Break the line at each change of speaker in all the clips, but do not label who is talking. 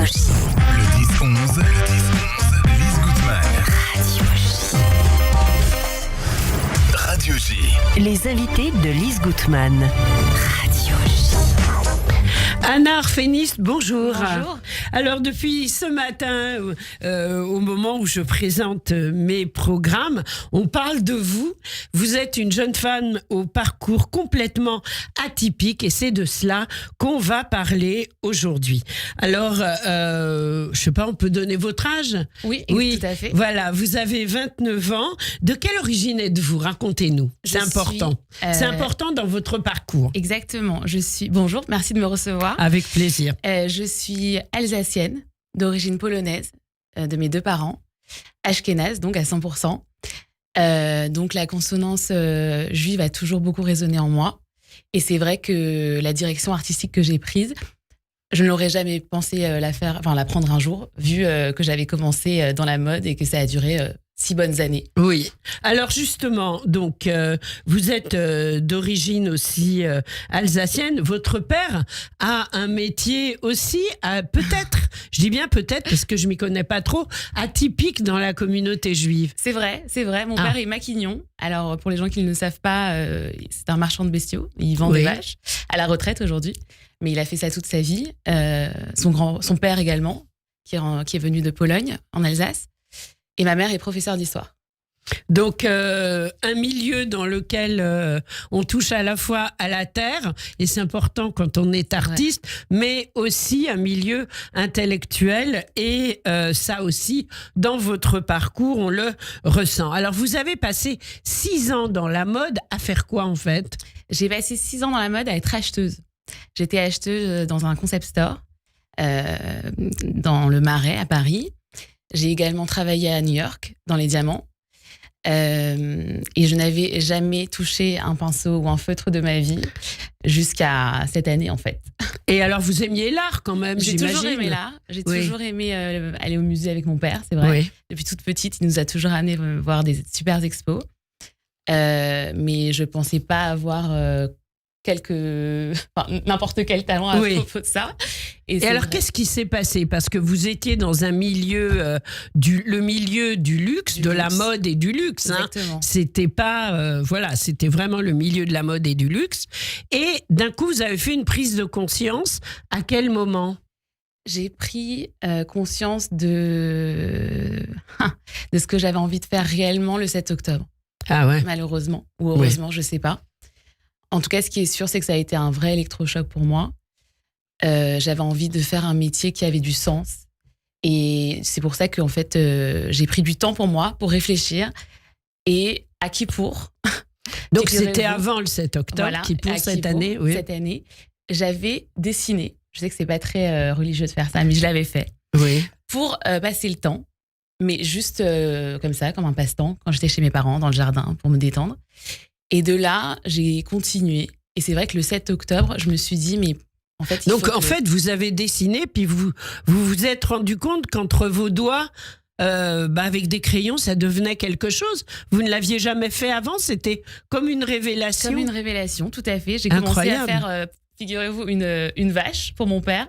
J.
Le 10-11, Lise Goutman. Radio J.
Les invités de Lise Goutman. Radio J.
Anna Arféniste, bonjour.
Bonjour.
Alors depuis ce matin, au moment où je présente mes programmes, on parle de vous. Vous êtes une jeune femme au parcours complètement atypique et c'est de cela qu'on va parler aujourd'hui. Alors, je sais pas, on peut donner votre âge ?
Oui, tout à fait.
Voilà, vous avez 29 ans. De quelle origine êtes-vous ? Racontez-nous. C'est important. C'est important dans votre parcours.
Exactement. Bonjour, merci de me recevoir.
Avec plaisir.
Je suis alsacienne, d'origine polonaise, de mes deux parents, ashkénaze, donc à 100%. Donc la consonance juive a toujours beaucoup résonné en moi. Et c'est vrai que la direction artistique que j'ai prise, je n'aurais jamais pensé la prendre un jour, vu que j'avais commencé dans la mode et que ça a duré 6 bonnes années.
Oui. Alors justement, donc vous êtes d'origine aussi alsacienne. Votre père a un métier aussi, peut-être, je dis bien peut-être parce que je m'y connais pas trop, atypique dans la communauté juive.
C'est vrai. Mon père est maquignon. Alors pour les gens qui ne le savent pas, c'est un marchand de bestiaux. Il vend des vaches à la retraite aujourd'hui, mais il a fait ça toute sa vie. Son père également, qui est venu de Pologne, en Alsace. Et ma mère est professeure d'histoire.
Donc, un milieu dans lequel on touche à la fois à la terre, et c'est important quand on est artiste, mais aussi un milieu intellectuel. Et ça aussi, dans votre parcours, on le ressent. Alors, vous avez passé 6 ans dans la mode à faire quoi, en fait ?
J'ai passé 6 ans dans la mode à être acheteuse. J'étais acheteuse dans un concept store, dans le Marais, à Paris. J'ai également travaillé à New York, dans les diamants. Et je n'avais jamais touché un pinceau ou un feutre de ma vie jusqu'à cette année, en fait.
Et alors, vous aimiez l'art quand même, j'imagine.
J'ai toujours aimé l'art. J'ai toujours aimé aller au musée avec mon père, c'est vrai. Oui. Depuis toute petite, il nous a toujours amené voir des super expos. Mais je ne pensais pas avoir n'importe quel talent à propos de ça. Et alors, qu'est-ce qui s'est passé ? Parce que vous étiez dans un milieu,
le milieu du luxe, la mode et du luxe.
Exactement.
C'était pas, c'était vraiment le milieu de la mode et du luxe. Et d'un coup, vous avez fait une prise de conscience. À quel moment ?
J'ai pris conscience de ce que j'avais envie de faire réellement le 7 octobre.
Ah ouais.
Malheureusement, ou heureusement, je sais pas. En tout cas, ce qui est sûr, c'est que ça a été un vrai électrochoc pour moi. J'avais envie de faire un métier qui avait du sens. Et c'est pour ça qu'en fait, j'ai pris du temps pour moi, pour réfléchir. Et à Kippour.
Donc, c'était avant le 7 octobre, voilà, Kippour, cette année. Oui.
Cette année, j'avais dessiné. Je sais que c'est pas très religieux de faire ça, mais je l'avais fait.
Oui.
Pour passer le temps. Mais juste comme ça, comme un passe-temps, quand j'étais chez mes parents, dans le jardin, pour me détendre. Et de là, j'ai continué. Et c'est vrai que le 7 octobre, je me suis dit, mais en fait...
Donc, en fait, vous avez dessiné, puis vous vous êtes rendu compte qu'entre vos doigts, avec des crayons, ça devenait quelque chose. Vous ne l'aviez jamais fait avant, c'était comme une révélation.
Comme une révélation, tout à fait. J'ai commencé à faire... figurez-vous, une vache pour mon père.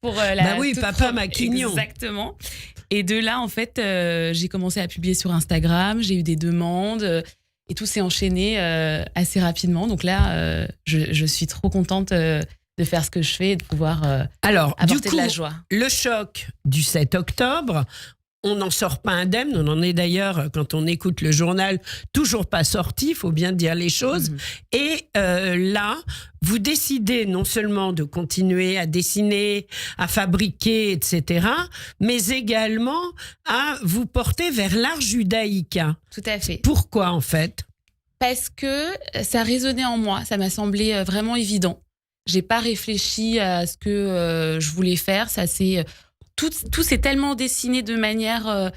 Pour
papa maquignon.
Exactement. Et de là, en fait, j'ai commencé à publier sur Instagram. J'ai eu des demandes et tout s'est enchaîné assez rapidement. Donc là, je suis trop contente de faire ce que je fais et de pouvoir apporter de la joie.
Le choc du 7 octobre... On n'en sort pas indemne, on en est d'ailleurs, quand on écoute le journal, toujours pas sorti, il faut bien dire les choses. Et là, vous décidez non seulement de continuer à dessiner, à fabriquer, etc., mais également à vous porter vers l'art judaïque.
Tout à fait.
Pourquoi, en fait ?
Parce que ça résonnait en moi, ça m'a semblé vraiment évident. J'ai pas réfléchi à ce que je voulais faire, ça s'est... Tout s'est tellement dessiné de manière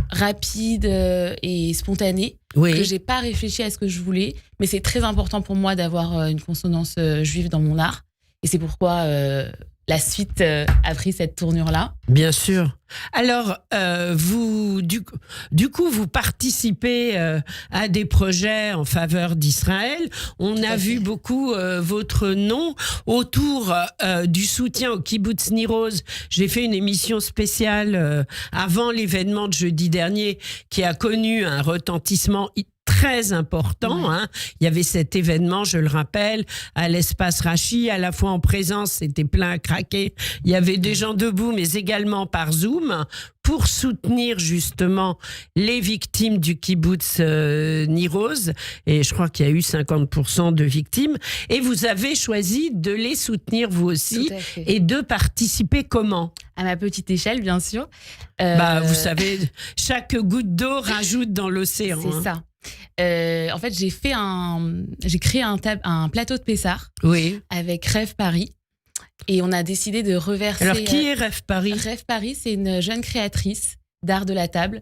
rapide et spontanée que j'ai pas réfléchi à ce que je voulais. Mais c'est très important pour moi d'avoir une consonance juive dans mon art. Et c'est pourquoi la suite a pris cette tournure-là.
Bien sûr. Alors, vous, du coup, vous participez à des projets en faveur d'Israël. On a vu beaucoup votre nom autour du soutien au kibbutz Nir Oz. J'ai fait une émission spéciale avant l'événement de jeudi dernier qui a connu un retentissement très important. Hein. Il y avait cet événement, je le rappelle, à l'espace Rachi, à la fois en présence, c'était plein à craquer. Il y avait des gens debout, mais également par Zoom, pour soutenir justement les victimes du kibbutz Nir Oz. Et je crois qu'il y a eu 50% de victimes. Et vous avez choisi de les soutenir vous aussi et de participer comment ?
À ma petite échelle, bien sûr.
Vous savez, chaque goutte d'eau rajoute dans l'océan.
C'est ça. En fait, j'ai créé un plateau de Pessar avec Rêve Paris. Et on a décidé de reverser...
Alors, qui est Rêve Paris ?
Rêve Paris, c'est une jeune créatrice d'art de la table.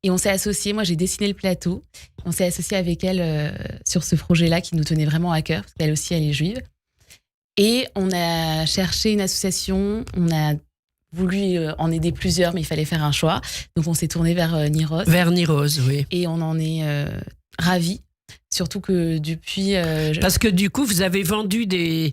Et on s'est associés. Moi, j'ai dessiné le plateau. On s'est associés avec elle sur ce projet-là qui nous tenait vraiment à cœur, parce qu'elle aussi, elle est juive. Et on a cherché une association. On a voulu en aider plusieurs, mais il fallait faire un choix. Donc, on s'est tourné vers Nir Oz.
Vers Nir Oz, oui.
Et on en est ravis. Surtout que depuis...
Parce que du coup, vous avez vendu des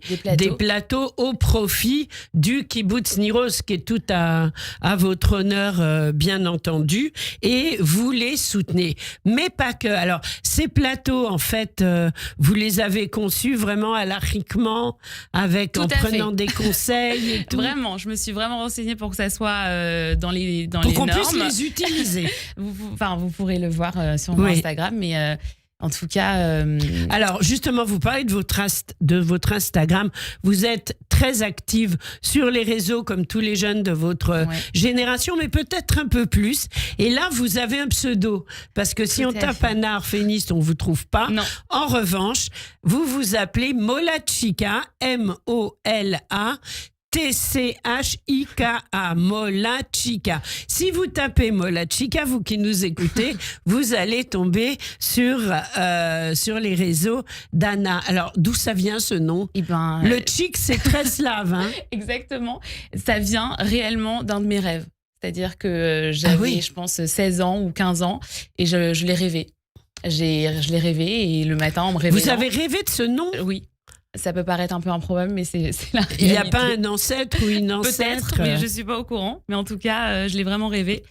plateaux au profit du kibbutz Nir Oz, qui est tout à votre honneur, bien entendu, et vous les soutenez. Mais pas que. Alors, ces plateaux, en fait, vous les avez conçus vraiment anarchiquement, prenant des conseils et tout.
Vraiment, je me suis vraiment renseignée pour que ça soit dans les normes.
Pour qu'on puisse les utiliser.
Vous pourrez le voir sur mon Instagram, mais... En tout cas...
Alors, justement, vous parlez de votre Instagram. Vous êtes très active sur les réseaux, comme tous les jeunes de votre génération, mais peut-être un peu plus. Et là, vous avez un pseudo. Parce que si on tape Anar féministe, on ne vous trouve pas.
Non.
En revanche, vous vous appelez Mola Chica, M-O-L-A, T-C-H-I-K-A, Mola Chica. Si vous tapez Mola Chica, vous qui nous écoutez, vous allez tomber sur les réseaux d'Anna. Alors, d'où ça vient ce nom ? Le chic, c'est très slave. Hein.
Exactement. Ça vient réellement d'un de mes rêves. C'est-à-dire que j'avais, je pense, 16 ans ou 15 ans et je l'ai rêvé. Je l'ai rêvé et le matin, on me réveille.
Vous avez rêvé de ce nom ?
Oui. Ça peut paraître un peu improbable, mais c'est la réalité.
Il n'y a pas un ancêtre ou une ancêtre ?
Peut-être, mais je ne suis pas au courant. Mais en tout cas, je l'ai vraiment rêvé.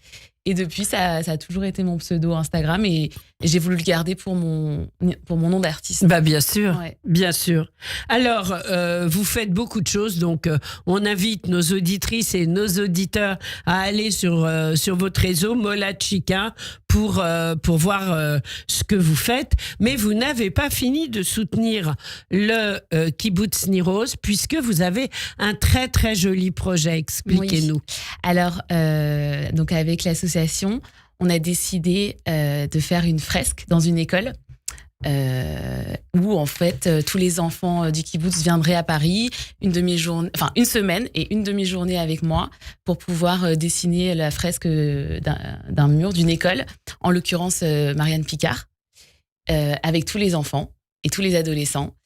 Et depuis, ça a toujours été mon pseudo Instagram et j'ai voulu le garder pour mon nom d'artiste.
Bien sûr, bien sûr. Alors, vous faites beaucoup de choses, donc on invite nos auditrices et nos auditeurs à aller sur votre réseau Mola Chica pour voir ce que vous faites. Mais vous n'avez pas fini de soutenir le kibbutz Nir Oz puisque vous avez un très très joli projet. Expliquez-nous.
Oui. Alors, donc avec l'association, on a décidé de faire une fresque dans une école où en fait tous les enfants du kibbutz viendraient à Paris une semaine et une demi-journée avec moi pour pouvoir dessiner la fresque d'un mur d'une école, en l'occurrence Marianne Picard, avec tous les enfants et tous les adolescents.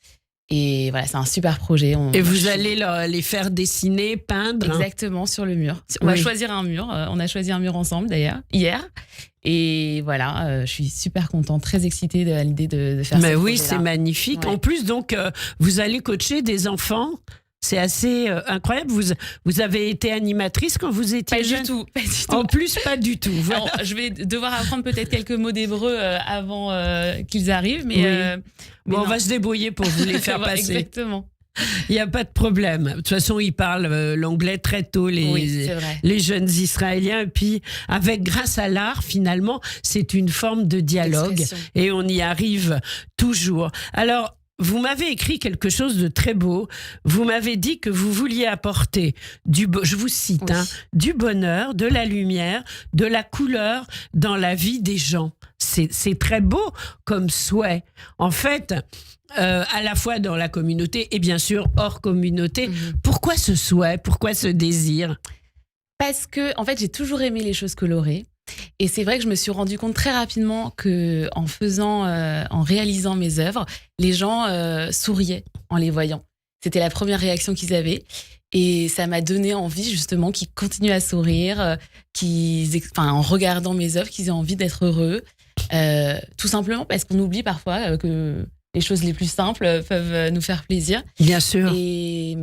Et voilà, c'est un super projet.
Et vous allez les faire dessiner, peindre.
Exactement, sur le mur. On va choisir un mur. On a choisi un mur ensemble, d'ailleurs, hier. Et voilà, je suis super contente, très excitée à l'idée de faire ça.
Mais oui, c'est magnifique. En plus, donc, vous allez coacher des enfants. C'est assez incroyable. Vous avez été animatrice quand vous étiez jeune ?
Pas du tout.
En plus, pas du tout. Voilà.
Alors, je vais devoir apprendre peut-être quelques mots d'hébreu avant qu'ils arrivent, mais
on va se débrouiller pour vous les faire passer.
Exactement.
Il n'y a pas de problème. De toute façon, ils parlent l'anglais très tôt, les jeunes Israéliens. Et puis, grâce à l'art, finalement, c'est une forme de dialogue. Et on y arrive toujours. Alors, vous m'avez écrit quelque chose de très beau. Vous m'avez dit que vous vouliez apporter je vous cite, du bonheur, de la lumière, de la couleur dans la vie des gens. C'est très beau comme souhait. En fait, à la fois dans la communauté et bien sûr hors communauté. Pourquoi ce souhait ? Pourquoi ce désir ?
Parce que, en fait, j'ai toujours aimé les choses colorées. Et c'est vrai que je me suis rendu compte très rapidement que en réalisant mes œuvres, les gens souriaient en les voyant. C'était la première réaction qu'ils avaient. Et ça m'a donné envie, justement, qu'ils continuent à sourire, en regardant mes œuvres, qu'ils aient envie d'être heureux. Tout simplement parce qu'on oublie parfois que les choses les plus simples peuvent nous faire plaisir.
Bien sûr.
Et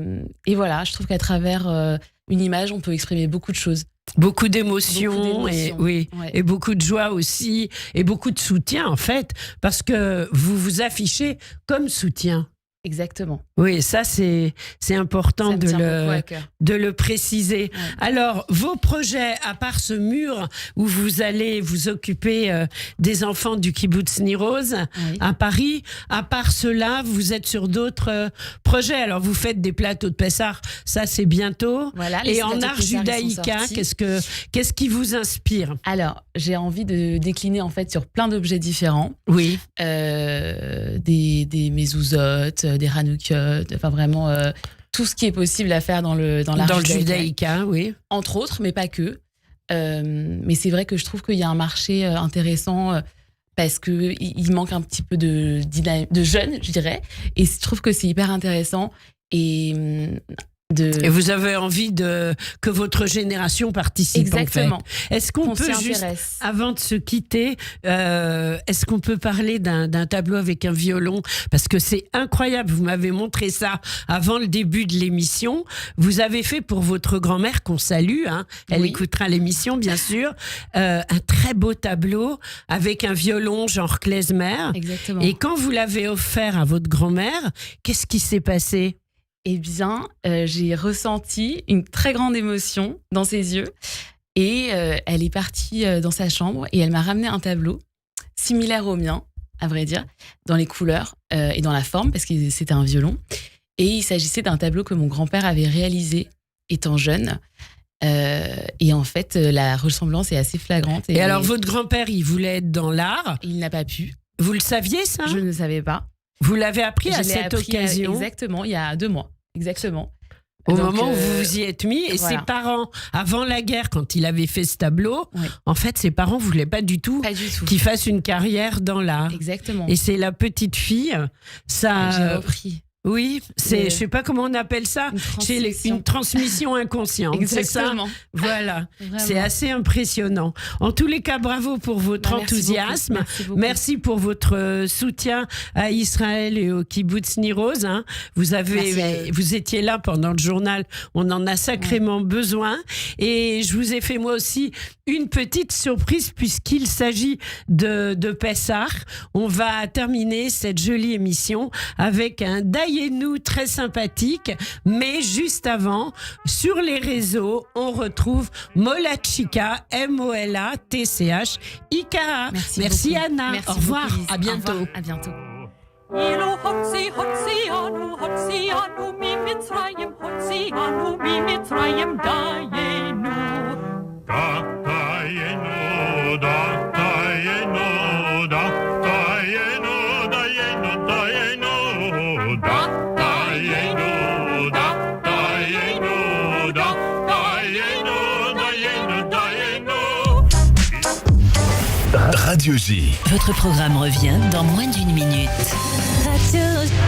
voilà, je trouve qu'à travers une image, on peut exprimer beaucoup de choses.
Beaucoup d'émotions, et,
ouais.
et beaucoup de joie aussi, et beaucoup de soutien en fait, parce que vous vous affichez comme soutien.
Exactement.
Oui, ça c'est important
Ça me tient beaucoup à cœur.
de le préciser.
Ouais.
Alors, vos projets, à part ce mur où vous allez vous occuper des enfants du kibbutz Niroz
Oui.
à Paris, à part cela, vous êtes sur d'autres projets. Alors, vous faites des plateaux de Pessah, ça c'est bientôt.
Voilà, les
Et en
plateaux de
art
Pessah, ils sont
judaïca,
sortis.
qu'est-ce qui vous inspire?
Alors, j'ai envie de décliner en fait sur plein d'objets différents.
Oui.
Des mezuzot, des Hanukkot, enfin vraiment tout ce qui est possible à faire dans l'art
Dans le
judaïque.
judaïca, oui.
Entre autres, mais pas que. Mais c'est vrai que je trouve qu'il y a un marché intéressant parce qu'il manque un petit peu de jeunes, je dirais. Et je trouve que c'est hyper intéressant. Et
vous avez envie que votre génération participe.
Exactement.
En fait. Est-ce qu'on peut
s'y
juste,
intéresse.
avant de se quitter, est-ce qu'on peut parler d'un tableau avec un violon? Parce que c'est incroyable, vous m'avez montré ça avant le début de l'émission. Vous avez fait pour votre grand-mère, qu'on salue, hein, elle
Oui.
écoutera l'émission bien sûr, un très beau tableau avec un violon genre klezmer.
Exactement.
Et quand vous l'avez offert à votre grand-mère, qu'est-ce qui s'est passé?
Eh bien, j'ai ressenti une très grande émotion dans ses yeux. Et elle est partie dans sa chambre et elle m'a ramené un tableau similaire au mien, à vrai dire, dans les couleurs et dans la forme, parce que c'était un violon. Et il s'agissait d'un tableau que mon grand-père avait réalisé étant jeune. Et en fait, la ressemblance est assez flagrante.
Et alors, votre grand-père, il voulait être dans l'art.
Il n'a pas pu.
Vous le saviez, ça?
Je ne savais pas.
Vous l'avez appris
Je
à
l'ai
cette
appris
occasion,
exactement, il y a 2 mois. Exactement.
au
Donc,
moment où vous vous y êtes mis. Et
voilà.
ses parents, avant la guerre, quand il avait fait ce tableau,
Oui.
en fait, ses parents ne voulaient pas du tout
Pas du tout.
qu'il fasse une carrière dans l'art.
Exactement.
Et c'est la petite fille, ça...
J'ai repris.
Oui, c'est,
Le-
je sais pas comment on appelle ça, une transmission inconsciente, c'est ça?
Exactement.
Voilà,
Vraiment.
c'est assez impressionnant. En tous les cas, bravo pour votre
Merci
enthousiasme.
beaucoup. Merci beaucoup.
Merci pour votre soutien à Israël et au kibbutz Niroz. Hein.
Merci à eux.
Vous étiez là pendant le journal. On en a sacrément besoin. Et je vous ai fait moi aussi une petite surprise puisqu'il s'agit de Pessah. On va terminer cette jolie émission avec un Dayenu très sympathique. Mais juste avant, sur les réseaux, on retrouve Molatchika, M-O-L-A-T-C-H-I-K-A. Merci
beaucoup.
Anna.
Merci
Au revoir.
beaucoup, Lise.
À bientôt.
Au revoir. À bientôt.
אילו הוציאנו ממצרים, הוציאנו ממצרים, דיינו.
דיינו, דיינו, דיינו, דיינו, דיינו, דיינו, דיינו, דיינו, דיינו. Radio J.
Votre programme revient dans moins d'1 minute.